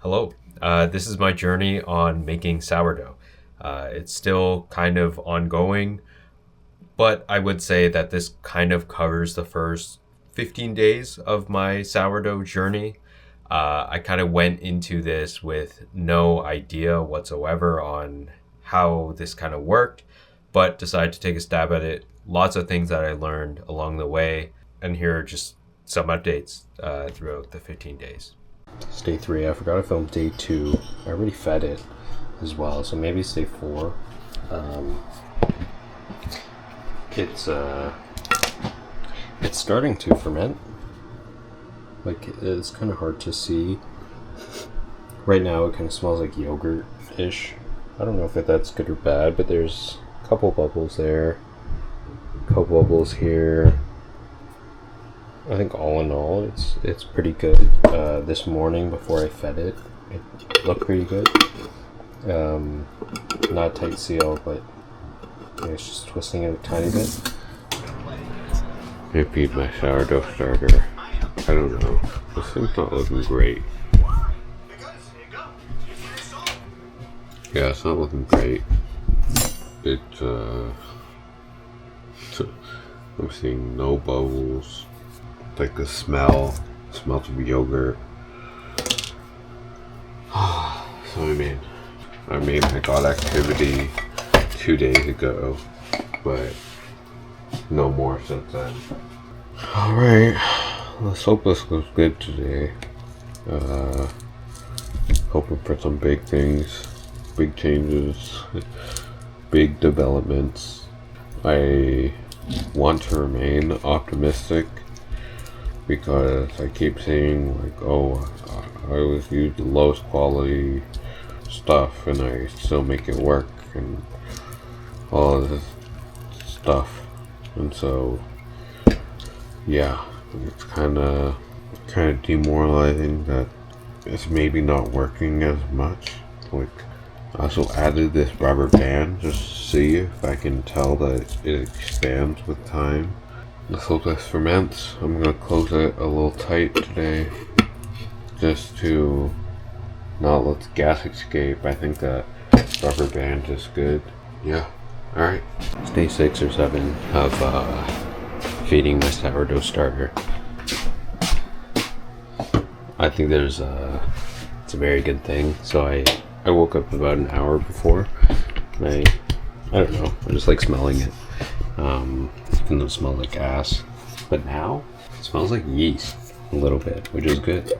Hello. This is my journey on making sourdough. It's still kind of ongoing, but I would say that this kind of covers the first 15 days of my sourdough journey. I kind of went into this with no idea whatsoever on how this kind of worked, but decided to take a stab at it. Lots of things that I learned along the way, and here are just some updates throughout the 15 days. It's day 3. I forgot to film day 2. I already fed it as well, so maybe it's day 4. It's starting to ferment. Like, it's kind of hard to see. Right now it kind of smells like yogurt-ish. I don't know if that's good or bad, but there's a couple bubbles there. A couple bubbles here. I think all in all, it's pretty good. This morning before I fed it, it looked pretty good. Not tight seal, but it's just twisting it a tiny bit. I feed my sourdough starter. I don't know. This thing's not looking great. Yeah, it's not looking great. It's I'm seeing no bubbles. Like the smells of yogurt. So I made my God activity 2 days ago, but no more since then. Alright, let's hope this goes good today. Hoping for some big things, big changes, big developments. I want to remain optimistic, because I keep saying, like, oh, I always use the lowest quality stuff and I still make it work and all of this stuff. And so, yeah, it's kind of demoralizing that it's maybe not working as much. Like, I also added this rubber band just to see if I can tell that it expands with time. Let's hope this ferments. I'm gonna close it a little tight today, just to not let the gas escape. I think that rubber band is good. Yeah. Alright. It's day 6 or 7 of feeding my sourdough starter. I think it's a very good thing. So I woke up about an hour before, and I don't know, I just like smelling it. Even though it smells like ass, but now it smells like yeast a little bit, which is good.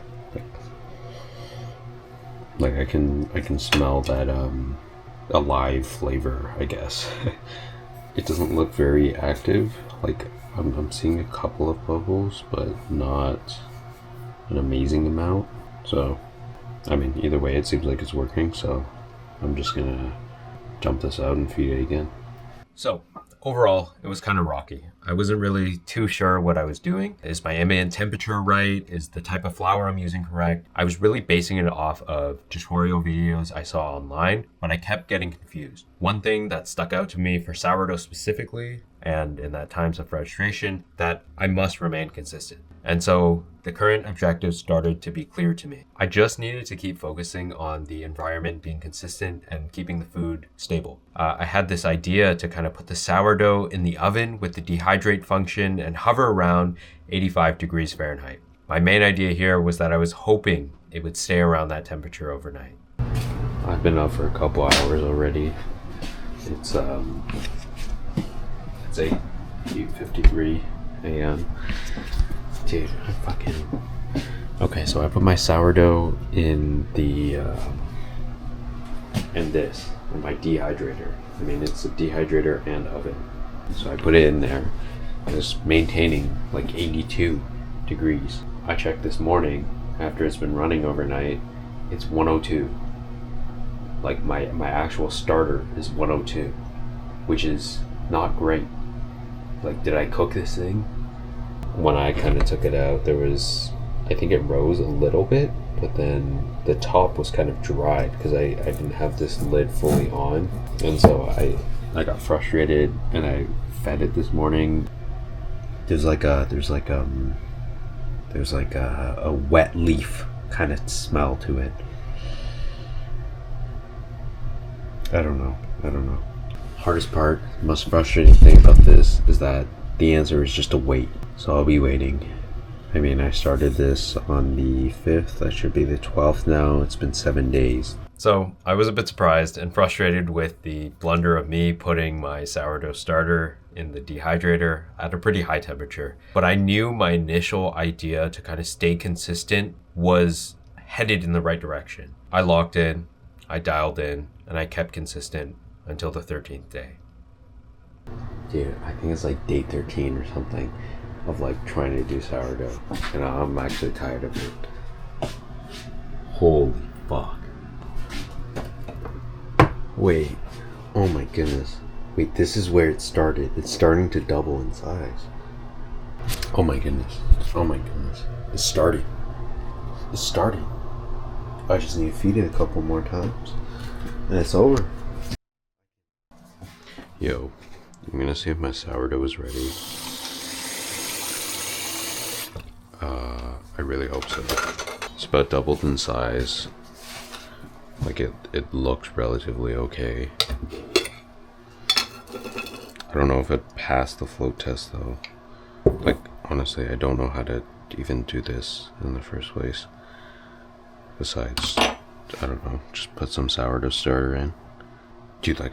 Like I can smell that alive flavor, I guess. It doesn't look very active. Like I'm seeing a couple of bubbles, but not an amazing amount. So I mean, either way, it seems like it's working. So I'm just gonna jump this out and feed it again. So, overall, it was kind of rocky. I wasn't really too sure what I was doing. Is my ambient temperature right? Is the type of flour I'm using correct? I was really basing it off of tutorial videos I saw online, but I kept getting confused. One thing that stuck out to me for sourdough specifically, and in that times of frustration, that I must remain consistent. And so the current objectives started to be clear to me. I just needed to keep focusing on the environment being consistent and keeping the food stable. I had this idea to kind of put the sourdough in the oven with the dehydrate function and hover around 85 degrees Fahrenheit. My main idea here was that I was hoping it would stay around that temperature overnight. I've been up for a couple hours already. It's 8:53 a.m. Dude, I fucking... Okay, so I put my sourdough in the, in my dehydrator. I mean, it's a dehydrator and oven. So I put it in there. It's maintaining like 82 degrees. I checked this morning, after it's been running overnight, it's 102. Like my actual starter is 102, which is not great. Like, did I cook this thing? When I kind of took it out, I think it rose a little bit, but then the top was kind of dried because I didn't have this lid fully on. And so I got frustrated and I fed it this morning. There's like a wet leaf kind of smell to it. I don't know. Hardest part, most frustrating thing about this is that the answer is just a wait. So I'll be waiting. I mean, I started this on the 5th. That should be the 12th now. It's been 7 days. So I was a bit surprised and frustrated with the blunder of me putting my sourdough starter in the dehydrator at a pretty high temperature. But I knew my initial idea to kind of stay consistent was headed in the right direction. I locked in, I dialed in, and I kept consistent until the 13th day. Dude, I think it's like day 13 or something of like trying to do sourdough. And I'm actually tired of it. Holy fuck. Wait. Oh my goodness. Wait, this is where it started. It's starting to double in size. Oh my goodness. It's starting. I just need to feed it a couple more times. And it's over. Yo, I'm gonna see if my sourdough is ready. I really hope so. It's about doubled in size. Like it looked relatively okay. I don't know if it passed the float test though. Like, honestly, I don't know how to even do this in the first place. Besides, I don't know, just put some sourdough starter in. Dude, like,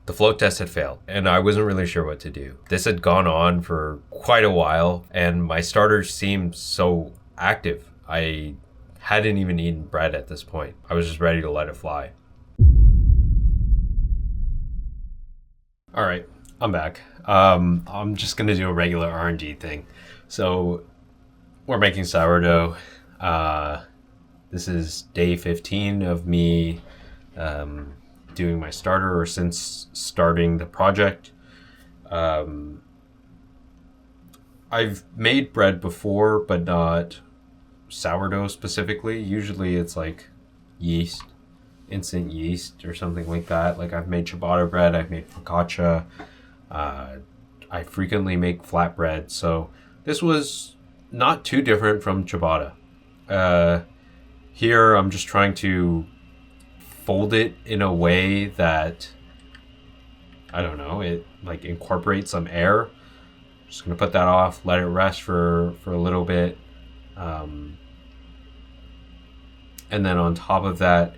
The float test had failed, and I wasn't really sure what to do. This had gone on for quite a while, and my starter seemed so active. I hadn't even eaten bread at this point. I was just ready to let it fly. All right, I'm back. I'm just gonna do a regular R&D thing. So we're making sourdough. This is day 15 of me doing my starter, or since starting the project. I've made bread before, but not sourdough specifically. Usually it's like yeast, instant yeast or something like that. Like I've made ciabatta bread, I've made focaccia. I frequently make flatbread, so this was not too different from ciabatta. Here I'm just trying to fold it in a way that, I don't know, it like incorporates some air. Just gonna put that off, let it rest for a little bit. And then on top of that,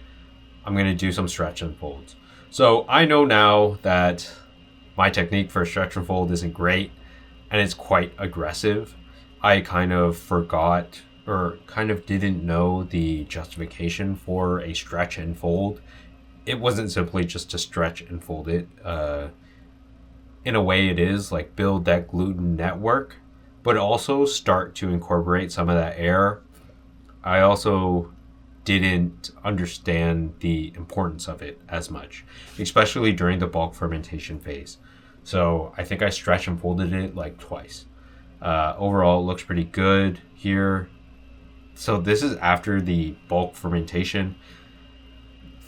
I'm gonna do some stretch and folds. So I know now that my technique for stretch and fold isn't great, and it's quite aggressive. I kind of forgot, or kind of didn't know, the justification for a stretch and fold. It wasn't simply just to stretch and fold it. In a way it is, like build that gluten network, but also start to incorporate some of that air. I also didn't understand the importance of it as much, especially during the bulk fermentation phase. So I think I stretch and folded it like twice. Overall, it looks pretty good here. So this is after the bulk fermentation.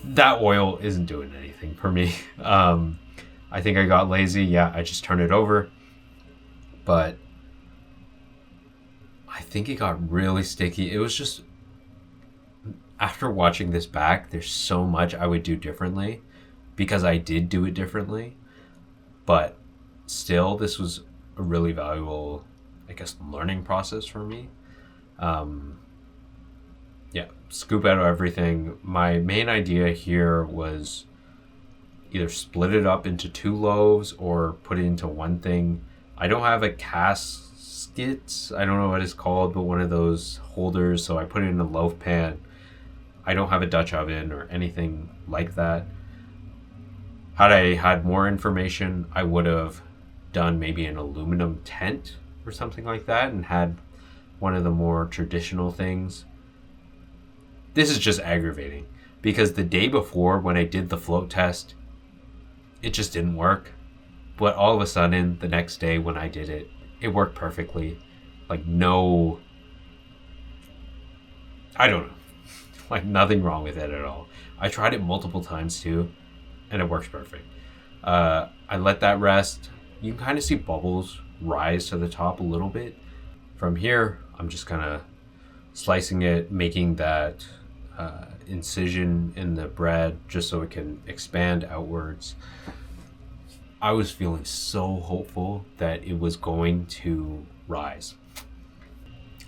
That oil isn't doing anything for me. I think I got lazy. Yeah, I just turned it over. But I think it got really sticky. It was just, after watching this back, there's so much I would do differently, because I did do it differently. But still, this was a really valuable, I guess, learning process for me. Yeah, scoop out everything. My main idea here was either split it up into 2 loaves or put it into one thing. I don't have a casket, I don't know what it's called, but one of those holders, so I put it in a loaf pan. I don't have a Dutch oven or anything like that. Had I had more information, I would have done maybe an aluminum tent or something like that and had one of the more traditional things. This is just aggravating, because the day before when I did the float test, it just didn't work. But all of a sudden, the next day when I did it, it worked perfectly. Like no, I don't know, like nothing wrong with it at all. I tried it multiple times too, and it works perfect. I let that rest. You can kind of see bubbles rise to the top a little bit. From here, I'm just kind of slicing it, making that incision in the bread just so it can expand outwards. I was feeling so hopeful that it was going to rise.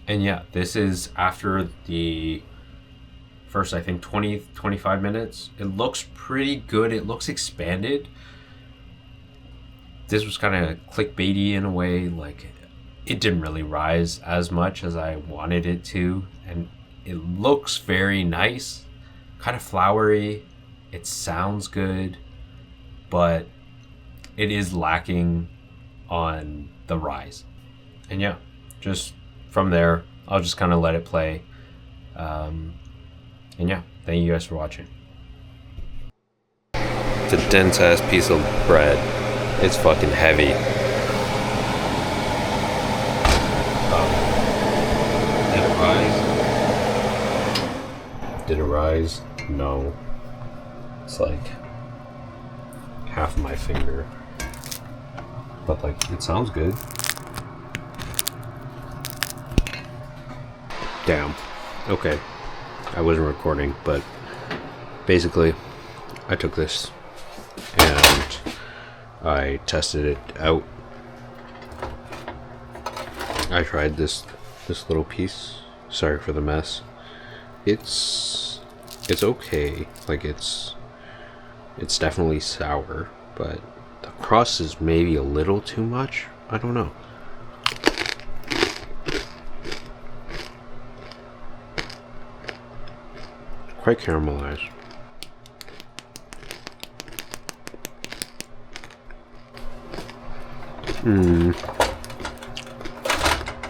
And yeah, this is after the first, I think, 25 minutes. It looks pretty good. It looks expanded. This was kind of clickbaity in a way. Like, it didn't really rise as much as I wanted it to. And it looks very nice, kind of flowery. It sounds good, but it is lacking on the rise. And yeah, just from there, I'll just kind of let it play. And yeah, thank you guys for watching. It's a dense ass piece of bread. It's fucking heavy. Did it rise? Did it rise? No. It's like half my finger. But like, it sounds good. Damn. Okay. I wasn't recording, but basically I took this and I tested it out. I tried this little piece. Sorry for the mess. It's okay. Like, it's definitely sour, but the crust is maybe a little too much. I don't know. Quite caramelized.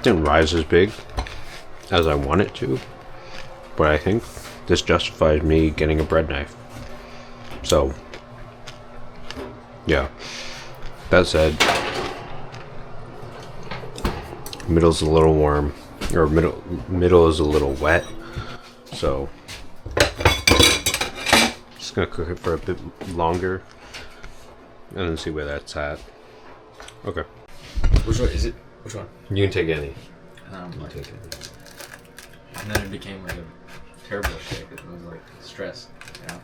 Didn't rise as big as I want it to, but I think this justifies me getting a bread knife. So, yeah. That said, middle's a little warm, or middle is a little wet, so just gonna cook it for a bit longer and then see where that's at. Okay. Which one is it? Which one? You can take any. Like, and then it became like a terrible shake. It was like stress. Yeah.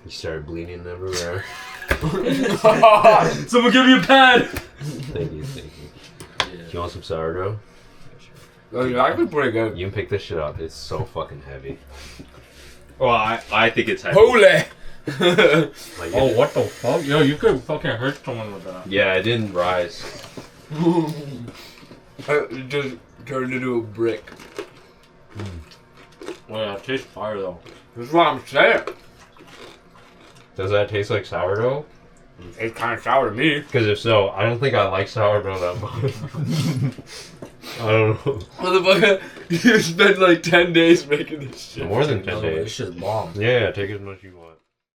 You started bleeding everywhere. Someone give me a pad. Thank you. Yeah. Do you want some sourdough? Oh, you're actually pretty good. You can pick this shit up. It's so fucking heavy. Well, I think it's heavy. Holy! Like, Oh, what the fuck? Yo, you could fucking hurt someone with that. yeah, it didn't rise. It just turned into a brick. Well, yeah, it tastes fire though. That's what I'm saying. Does that taste like sourdough? It's kind of sour to me. Because if so, I don't think I like sourdough that much. I don't know. Motherfucker, you spent like 10 days making this shit. More than 10 Yo, days. this shit's bomb. Yeah, take as much as you want.